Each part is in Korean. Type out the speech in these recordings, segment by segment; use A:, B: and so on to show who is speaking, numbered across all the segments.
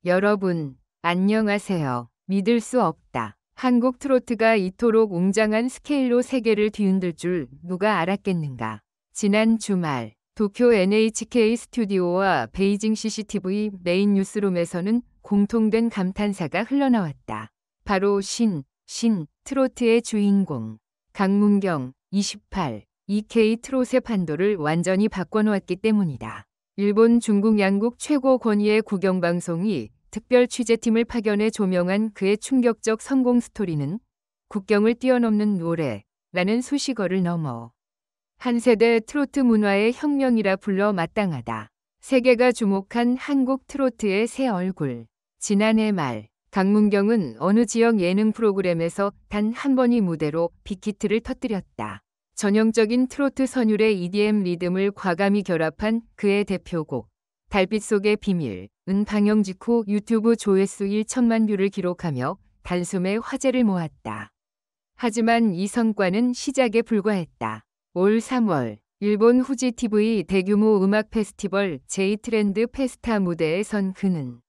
A: 여러분, 안녕하세요. 믿을 수 없다. 한국 트로트가 이토록 웅장한 스케일로 세계를 뒤흔들 줄 누가 알았겠는가. 지난 주말 도쿄 NHK 스튜디오와 베이징 CCTV 메인 뉴스룸에서는 공통된 감탄사가 흘러나왔다. 바로 트로트의 주인공 강문경 28, EK 트롯의 판도를 완전히 바꿔놓았기 때문이다. 일본, 중국 양국 최고 권위의 국영방송이 특별 취재팀을 파견해 조명한 그의 충격적 성공 스토리는 국경을 뛰어넘는 노래라는 수식어를 넘어 한 세대 트로트 문화의 혁명이라 불러 마땅하다. 세계가 주목한 한국 트로트의 새 얼굴. 지난해 말 강문경은 어느 지역 예능 프로그램에서 단 한 번이 무대로 빅히트를 터뜨렸다. 전형적인 트로트 선율의 EDM 리듬을 과감히 결합한 그의 대표곡 달빛 속의 비밀은 방영 직후 유튜브 조회수 1천만 뷰를 기록하며 단숨에 화제를 모았다. 하지만 이 성과는 시작에 불과했다. 올 3월 일본 후지 TV 대규모 음악 페스티벌 J-트렌드 페스타 무대에 선 그는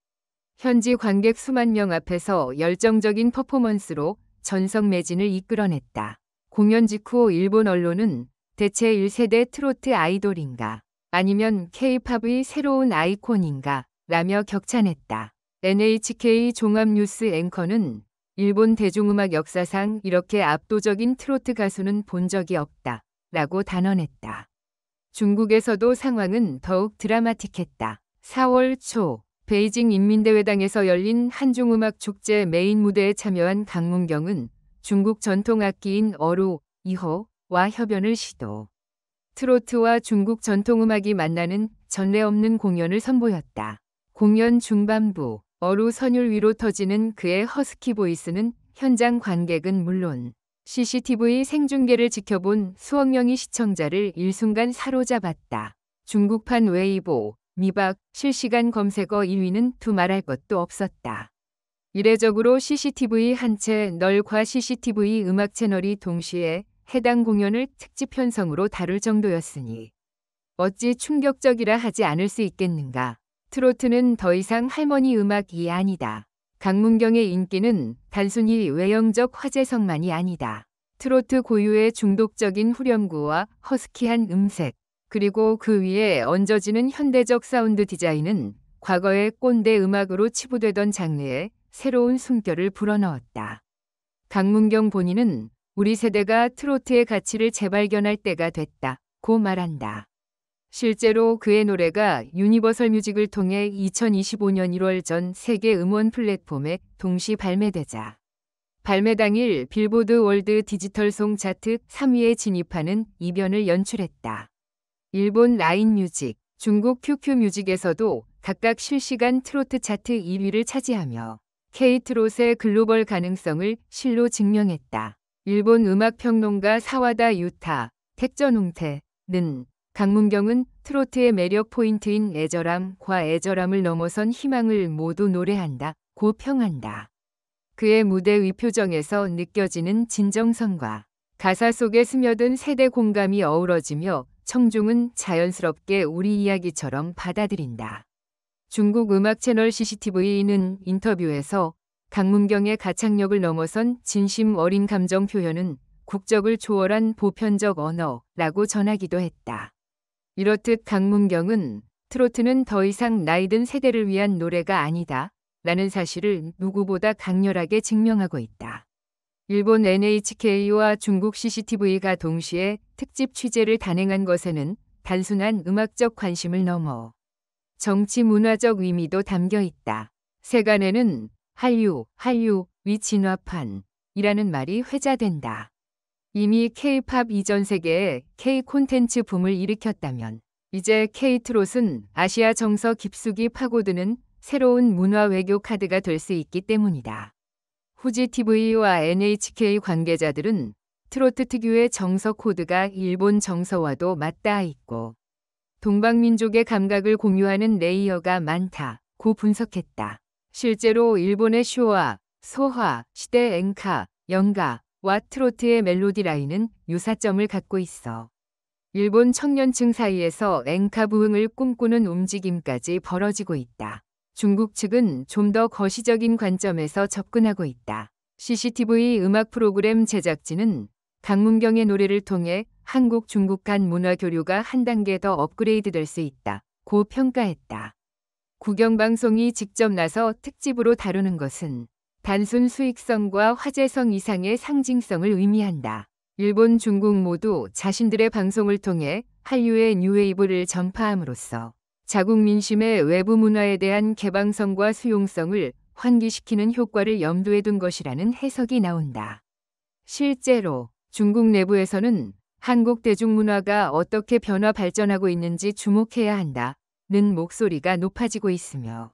A: 현지 관객 수만 명 앞에서 열정적인 퍼포먼스로 전성 매진을 이끌어냈다. 공연 직후 일본 언론은 대체 1세대 트로트 아이돌인가 아니면 K-팝의 새로운 아이콘인가 라며 격찬했다. NHK 종합뉴스 앵커는 일본 대중음악 역사상 이렇게 압도적인 트로트 가수는 본 적이 없다 라고 단언했다. 중국에서도 상황은 더욱 드라마틱했다. 4월 초 베이징 인민대회당에서 열린 한중음악 축제 메인 무대에 참여한 강문경은 중국 전통악기인 어루, 이호와 협연을 시도. 트로트와 중국 전통음악이 만나는 전례 없는 공연을 선보였다. 공연 중반부 어루 선율 위로 터지는 그의 허스키 보이스는 현장 관객은 물론 CCTV 생중계를 지켜본 수억 명의 시청자를 일순간 사로잡았다. 중국판 웨이보, 미박, 실시간 검색어 1위는 두말할 것도 없었다. 이례적으로 CCTV 한 채 널과 CCTV 음악 채널이 동시에 해당 공연을 특집 편성으로 다룰 정도였으니 어찌 충격적이라 하지 않을 수 있겠는가. 트로트는 더 이상 할머니 음악이 아니다. 강문경의 인기는 단순히 외형적 화제성만이 아니다. 트로트 고유의 중독적인 후렴구와 허스키한 음색, 그리고 그 위에 얹어지는 현대적 사운드 디자인은 과거의 꼰대 음악으로 치부되던 장르에 새로운 숨결을 불어넣었다. 강문경 본인은 우리 세대가 트로트의 가치를 재발견할 때가 됐다고 말한다. 실제로 그의 노래가 유니버설 뮤직을 통해 2025년 1월 전 세계 음원 플랫폼에 동시 발매되자 발매 당일 빌보드 월드 디지털 송 차트 3위에 진입하는 이변을 연출했다. 일본 라인 뮤직, 중국 QQ 뮤직에서도 각각 실시간 트로트 차트 1위를 차지하며 K-트롯의 글로벌 가능성을 실로 증명했다. 일본 음악평론가 사와다 유타, 택전웅태는 강문경은 트로트의 매력 포인트인 애절함과 애절함을 넘어선 희망을 모두 노래한다고 평한다. 그의 무대 위 표정에서 느껴지는 진정성과 가사 속에 스며든 세대 공감이 어우러지며 청중은 자연스럽게 우리 이야기처럼 받아들인다. 중국 음악 채널 CCTV는 인터뷰에서 강문경의 가창력을 넘어선 진심 어린 감정 표현은 국적을 초월한 보편적 언어라고 전하기도 했다. 이렇듯 강문경은 트로트는 더 이상 나이든 세대를 위한 노래가 아니다 라는 사실을 누구보다 강렬하게 증명하고 있다. 일본 NHK와 중국 CCTV가 동시에 특집 취재를 단행한 것에는 단순한 음악적 관심을 넘어 정치 문화적 의미도 담겨 있다. 세간에는 한류의 진화판이라는 말이 회자된다. 이미 K-팝 이전 세계에 K-콘텐츠 붐을 일으켰다면 이제 K-트롯은 아시아 정서 깊숙이 파고드는 새로운 문화 외교 카드가 될 수 있기 때문이다. 후지 TV와 NHK 관계자들은 트로트 특유의 정서 코드가 일본 정서와도 맞닿아 있고 동방민족의 감각을 공유하는 레이어가 많다고 분석했다. 실제로 일본의 쇼와 소화, 시대 엔카, 연가와 트로트의 멜로디 라인은 유사점을 갖고 있어 일본 청년층 사이에서 엔카 부흥을 꿈꾸는 움직임까지 벌어지고 있다. 중국 측은 좀 더 거시적인 관점에서 접근하고 있다. CCTV 음악 프로그램 제작진은 강문경의 노래를 통해 한국 중국 간 문화 교류가 한 단계 더 업그레이드 될 수 있다고 평가했다. 국영방송이 직접 나서 특집으로 다루는 것은 단순 수익성과 화제성 이상의 상징성을 의미한다. 일본, 중국 모두 자신들의 방송을 통해 한류의 뉴웨이브를 전파함으로써 자국 민심의 외부 문화에 대한 개방성과 수용성을 환기시키는 효과를 염두에 둔 것이라는 해석이 나온다. 실제로 중국 내부에서는 한국 대중문화가 어떻게 변화 발전하고 있는지 주목해야 한다는 목소리가 높아지고 있으며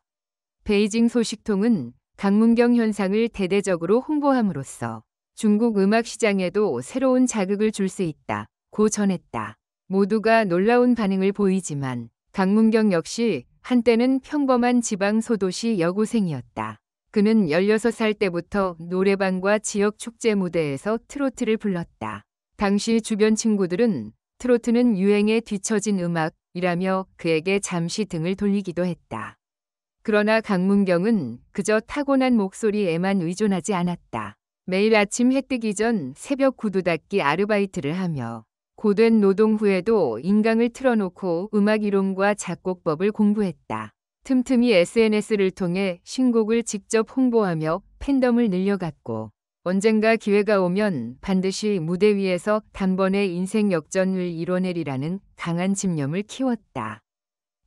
A: 베이징 소식통은 강문경 현상을 대대적으로 홍보함으로써 중국 음악 시장에도 새로운 자극을 줄 수 있다고 전했다. 모두가 놀라운 반응을 보이지만 강문경 역시 한때는 평범한 지방 소도시 여고생이었다. 그는 16살 때부터 노래방과 지역 축제 무대에서 트로트를 불렀다. 당시 주변 친구들은 트로트는 유행에 뒤처진 음악이라며 그에게 잠시 등을 돌리기도 했다. 그러나 강문경은 그저 타고난 목소리에만 의존하지 않았다. 매일 아침 해 뜨기 전 새벽 구두 닦기 아르바이트를 하며 고된 노동 후에도 인강을 틀어놓고 음악 이론과 작곡법을 공부했다. 틈틈이 SNS를 통해 신곡을 직접 홍보하며 팬덤을 늘려갔고 언젠가 기회가 오면 반드시 무대 위에서 단번에 인생 역전을 이뤄내리라는 강한 집념을 키웠다.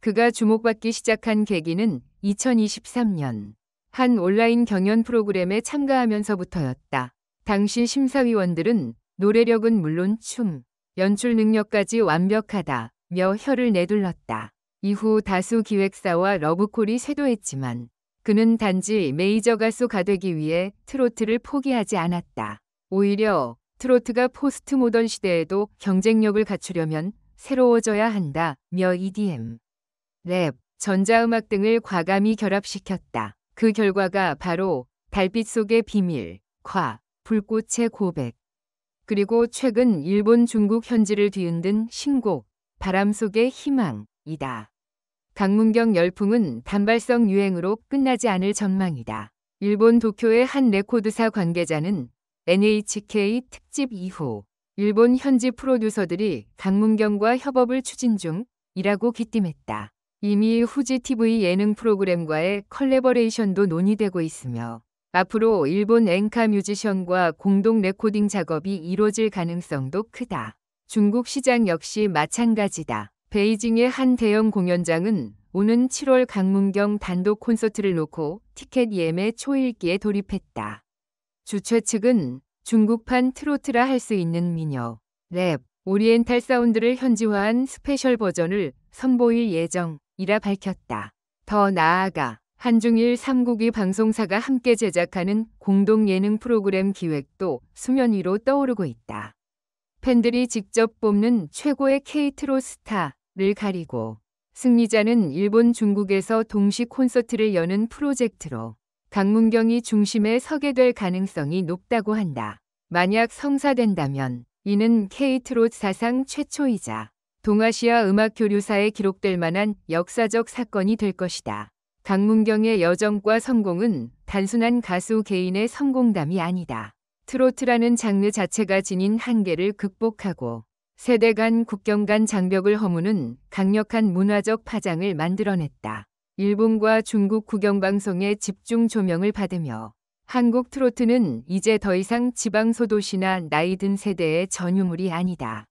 A: 그가 주목받기 시작한 계기는 2023년 한 온라인 경연 프로그램에 참가하면서부터였다. 당시 심사위원들은 노래력은 물론 춤, 연출 능력까지 완벽하다며 혀를 내둘렀다. 이후 다수 기획사와 러브콜이 쇄도했지만 그는 단지 메이저 가수가 되기 위해 트로트를 포기하지 않았다. 오히려 트로트가 포스트 모던 시대에도 경쟁력을 갖추려면 새로워져야 한다며 EDM, 랩, 전자음악 등을 과감히 결합시켰다. 그 결과가 바로 달빛 속의 비밀, 과, 불꽃의 고백, 그리고 최근 일본 중국 현지를 뒤흔든 신곡, 바람 속의 희망이다. 강문경 열풍은 단발성 유행으로 끝나지 않을 전망이다. 일본 도쿄의 한 레코드사 관계자는 NHK 특집 이후 일본 현지 프로듀서들이 강문경과 협업을 추진 중이라고 귀띔했다. 이미 후지 TV 예능 프로그램과의 컬래버레이션도 논의되고 있으며 앞으로 일본 엔카 뮤지션과 공동 레코딩 작업이 이뤄질 가능성도 크다. 중국 시장 역시 마찬가지다. 베이징의 한 대형 공연장은 오는 7월 강문경 단독 콘서트를 놓고 티켓 예매 초읽기에 돌입했다. 주최 측은 중국판 트로트라 할 수 있는 민요, 랩, 오리엔탈 사운드를 현지화한 스페셜 버전을 선보일 예정이라 밝혔다. 더 나아가 한중일 3국의 방송사가 함께 제작하는 공동 예능 프로그램 기획도 수면 위로 떠오르고 있다. 팬들이 직접 뽑는 최고의 K-트로 스타를 가리고 승리자는 일본 중국에서 동시 콘서트를 여는 프로젝트로 강문경이 중심에 서게 될 가능성이 높다고 한다. 만약 성사된다면 이는 K-트롯 사상 최초이자 동아시아 음악 교류사에 기록될 만한 역사적 사건이 될 것이다. 강문경의 여정과 성공은 단순한 가수 개인의 성공담이 아니다. 트로트라는 장르 자체가 지닌 한계를 극복하고 세대 간 국경 간 장벽을 허무는 강력한 문화적 파장을 만들어냈다. 일본과 중국 국영방송의 집중 조명을 받으며 한국 트로트는 이제 더 이상 지방 소도시나 나이 든 세대의 전유물이 아니다.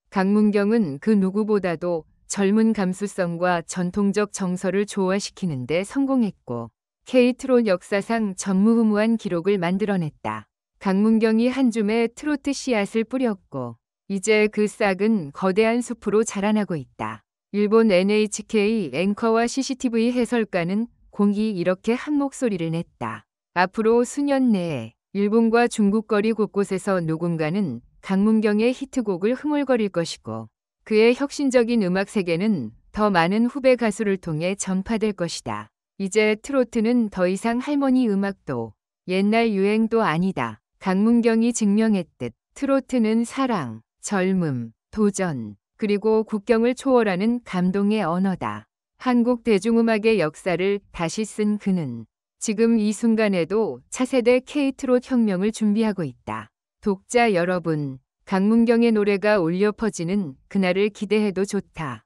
A: 강문경은 그 누구보다도 젊은 감수성과 전통적 정서를 조화시키는 데 성공했고 K-트롯 역사상 전무후무한 기록을 만들어냈다. 강문경이 한 줌의 트로트 씨앗을 뿌렸고 이제 그 싹은 거대한 숲으로 자라나고 있다. 일본 NHK 앵커와 CCTV 해설가는 공히 이렇게 한 목소리를 냈다. 앞으로 수년 내에 일본과 중국 거리 곳곳에서 누군가는 강문경의 히트곡을 흥얼거릴 것이고 그의 혁신적인 음악 세계는 더 많은 후배 가수를 통해 전파될 것이다. 이제 트로트는 더 이상 할머니 음악도 옛날 유행도 아니다. 강문경이 증명했듯 트로트는 사랑, 젊음, 도전, 그리고 국경을 초월하는 감동의 언어다. 한국 대중음악의 역사를 다시 쓴 그는 지금 이 순간에도 차세대 K-트롯 혁명을 준비하고 있다. 독자 여러분, 강문경의 노래가 울려 퍼지는 그날을 기대해도 좋다.